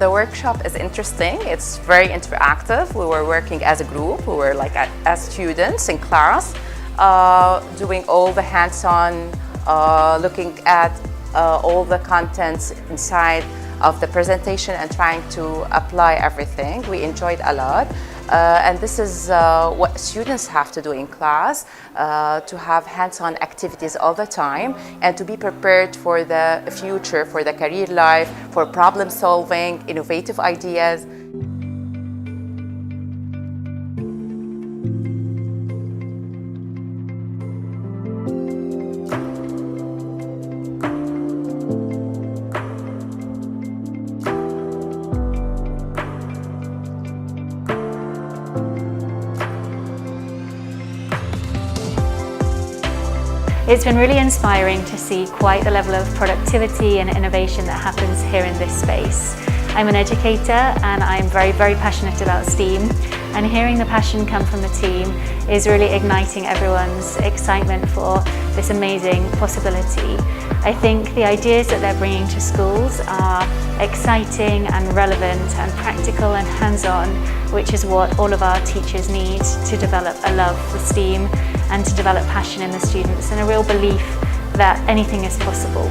The workshop is interesting. It's very interactive. We were working as a group. We were like as students in class, doing all the hands-on, looking at all the contents inside of the presentation and trying to apply everything. We enjoyed a lot. And this is what students have to do in class, to have hands-on activities all the time and to be prepared for the future, for the career life, for problem solving, innovative ideas. It's been really inspiring to see quite the level of productivity and innovation that happens here in this space. I'm an educator and I'm very passionate about STEAM, and hearing the passion come from the team is really igniting everyone's excitement for this amazing possibility. I think the ideas that they're bringing to schools are exciting and relevant and practical and hands-on, which is what all of our teachers need to develop a love for STEAM and to develop passion in the students and a real belief that anything is possible.